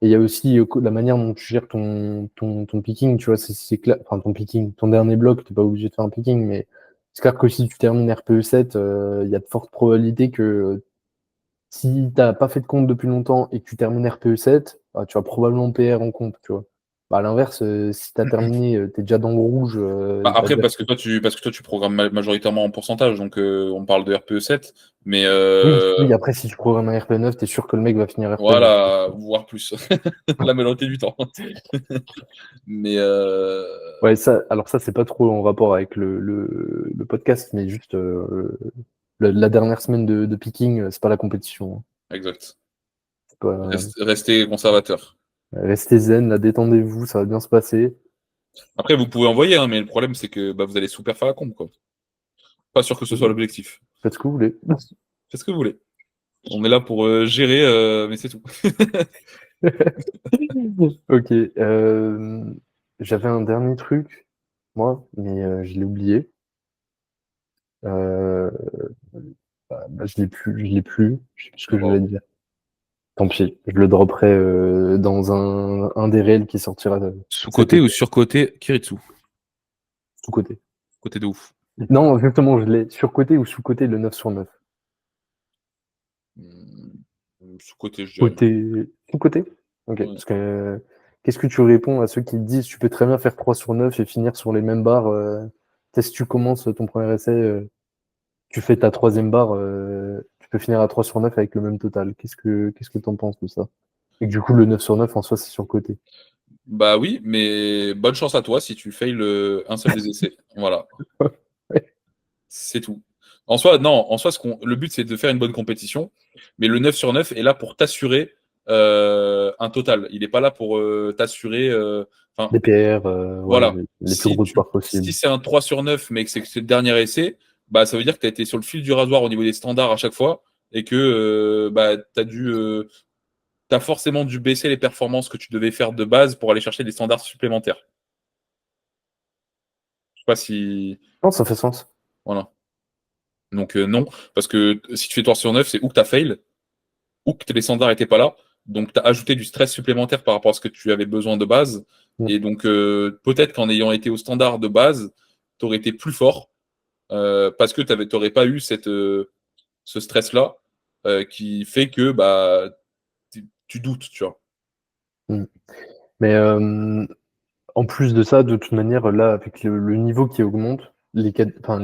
Et il y a aussi la manière dont tu gères ton picking, tu vois, c'est clair. Enfin, ton picking, ton dernier bloc, t'es pas obligé de faire un picking, mais c'est clair que si tu termines RPE 7, il y a de fortes probabilités que si t'as pas fait de compte depuis longtemps et que tu termines RPE 7, bah, tu vas probablement PR en compte, tu vois. Bah, à l'inverse, si t'as terminé, t'es déjà dans le rouge, Bah, t'as après, déjà... parce que toi, tu programmes majoritairement en pourcentage, donc on parle de RPE 7, mais Oui, oui, après, si tu programmes un RP9, t'es sûr que le mec va finir RP9. voilà, voire plus, la majorité du temps. Mais Ouais, alors ça, c'est pas trop en rapport avec le podcast, mais juste la dernière semaine de picking, c'est pas la compétition, hein. exact. C'est pas, Restez conservateur. restez zen, là, détendez-vous, ça va bien se passer. Après, vous pouvez envoyer, hein, mais le problème, c'est que bah, vous allez sous-perf à la combe, quoi. Pas sûr que ce soit l'objectif. Faites ce que vous voulez. Faites ce que vous voulez. On est là pour gérer, mais c'est tout. Ok. J'avais un dernier truc, moi, mais je l'ai oublié. Euh, je l'ai plus, je l'ai plus. Je sais plus ce que je voulais D'accord. dire. Tant pis, je le dropperai dans un des réels qui sortira cet Sous-côté ou été, sur-côté, Kiritsu. sous-côté. Côté de ouf. Non, justement, je l'ai surcoté ou sous-côté le 9/9. Sous-côté, je dirais. Côté... Sous-côté? Ok, Ouais. parce que qu'est-ce que tu réponds à ceux qui te disent tu peux très bien faire 3/9 et finir sur les mêmes barres si tu commences ton premier essai, tu fais ta troisième barre, tu peux finir à 3/9 avec le même total. Qu'est-ce que t'en penses de ça? Et que du coup, le 9/9 en soi, c'est surcoté. Bah oui, mais bonne chance à toi si tu fails un seul des essais. Voilà, c'est tout. En soi, non, en soi, le but c'est de faire une bonne compétition, mais le 9 sur 9 est là pour t'assurer un total. Il n'est pas là pour t'assurer. Enfin, Les PR, ouais, voilà. les plus grosses barres Si possibles. c'est un 3 sur 9, mais que c'est le dernier essai, bah ça veut dire que tu as été sur le fil du rasoir au niveau des standards à chaque fois et que bah, t'as forcément dû baisser les performances que tu devais faire de base pour aller chercher des standards supplémentaires. Je sais pas si. Non, ça fait sens. Voilà. Donc non, parce que si tu fais 3 sur 9, c'est ou que tu as fail, ou que les standards n'étaient pas là. Donc tu as ajouté du stress supplémentaire par rapport à ce que tu avais besoin de base. Mm. Et donc peut-être qu'en ayant été au standard de base, tu aurais été plus fort parce que tu n'aurais pas eu ce stress-là qui fait que bah, tu doutes, tu vois. Mm. Mais En plus de ça, de toute manière, là, avec le niveau qui augmente, tu vois,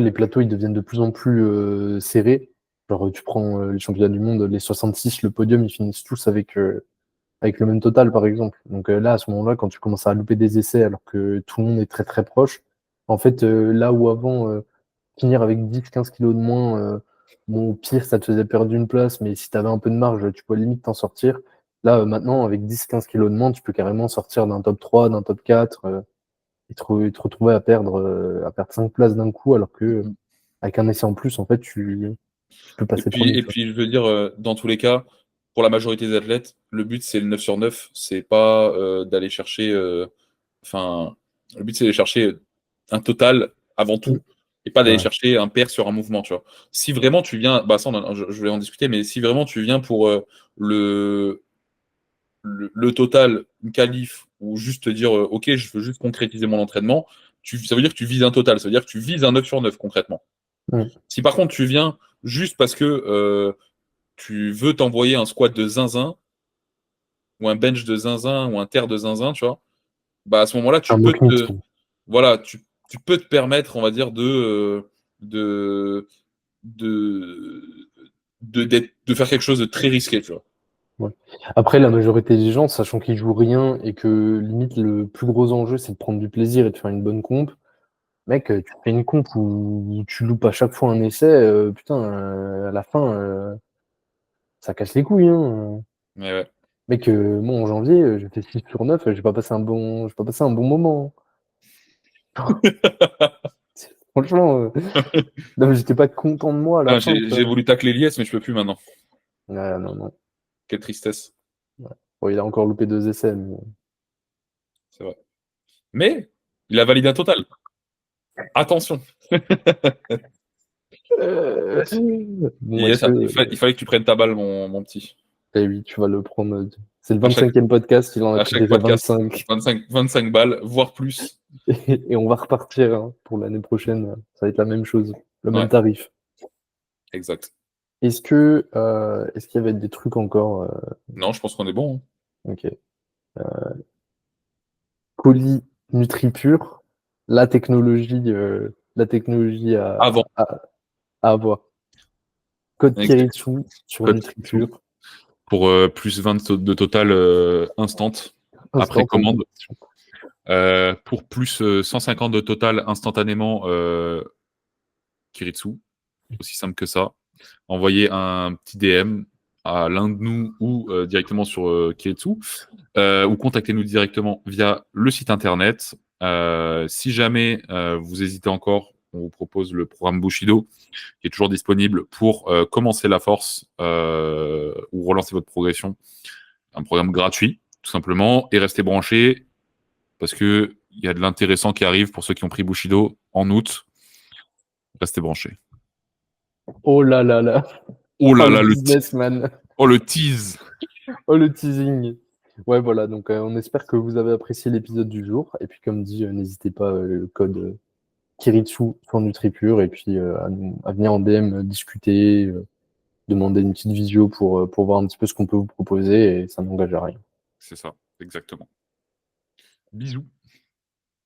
les plateaux, ils deviennent de plus en plus serrés. Genre, tu prends les championnats du monde, les 66, le podium, ils finissent tous avec le même total, par exemple. Donc là, à ce moment-là, quand tu commences à louper des essais alors que tout le monde est très très proche, en fait, là où avant, finir avec 10-15 kilos de moins, bon, au pire, ça te faisait perdre une place, mais si tu avais un peu de marge, tu pouvais limite t'en sortir. Là, maintenant, avec 10-15 kilos de moins, tu peux carrément sortir d'un top 3, d'un top 4, et te retrouver à perdre 5 places d'un coup, alors que avec un essai en plus, en fait, tu peux passer premier, Et tu vois. puis, je veux dire, dans tous les cas, pour la majorité des athlètes, le but, c'est le 9 sur 9. C'est pas d'aller chercher. Enfin, le but, c'est d'aller chercher un total avant Mm. tout et pas d'aller Ouais. chercher un pair sur un mouvement, tu vois. Si vraiment tu viens, bah ça, je vais en discuter, mais si vraiment tu viens pour le, le total, une qualif, ou juste te dire, OK, je veux juste concrétiser mon entraînement, ça veut dire que tu vises un total, ça veut dire que tu vises un 9 sur 9 concrètement. Mm. Si par contre tu viens juste parce que tu veux t'envoyer un squat de zinzin, ou un bench de zinzin, ou un terre de zinzin, tu vois, bah à ce moment-là, Un Mokniks. voilà, tu peux te permettre, on va dire, de, de, de faire quelque chose de très risqué, tu vois. Ouais. Après, la majorité des gens, sachant qu'ils jouent rien et que limite le plus gros enjeu, c'est de prendre du plaisir et de faire une bonne comp, mec, tu fais une comp où tu loupes à chaque fois un essai, putain, à la fin, ça casse les couilles, hein. Mais ouais. Mec, moi en janvier, j'ai fait 6 sur 9, j'ai pas passé un bon moment, hein. Franchement, non, mais j'étais pas content de moi à la Putain, fin, tu j'ai vois. voulu tacler Lies, mais je peux plus maintenant. Non, non. Quelle tristesse, Ouais. Bon, il a encore loupé 2 essais, mais... c'est vrai. Mais il a validé un total. Attention. Bon, est-ce que... Il fallait que tu prennes ta balle, mon petit. Eh oui, tu vas le prendre. C'est le À chaque, 25e podcast, il en a à pris chaque déjà podcast, 25. 25 balles, voire plus. Et on va repartir, hein, pour l'année prochaine. Ça va être la même chose, le même Ouais, tarif. exact. Est-ce qu'il y avait des trucs encore Non, je pense qu'on est bon, hein. ok. Colis NutriPure, la technologie Avant. à avoir. Code Exact. Kiritsu sur Code tout NutriPure. pour plus 20 de total instant après Instant en commande. compétition. Pour plus 150 de total instantanément Kiritsu. Aussi simple que ça. Envoyez un petit DM à l'un de nous ou directement sur Kiritsu, ou contactez-nous directement via le site internet. Si jamais vous hésitez encore, on vous propose le programme Bushido qui est toujours disponible pour commencer la force ou relancer votre progression. Un programme gratuit, tout simplement, et restez branchés parce que il y a de l'intéressant qui arrive pour ceux qui ont pris Bushido en août. Restez branchés. Oh là là là. Oh Oh là le là, businessman. oh, le tease. Oh le teasing. Ouais, voilà, donc on espère que vous avez apprécié l'épisode du jour. Et puis comme dit, n'hésitez pas, le code Kiritsu sur NutriPure, et puis à venir en DM discuter, demander une petite visio pour voir un petit peu ce qu'on peut vous proposer, et ça n'engage à rien. C'est ça, exactement. Bisous.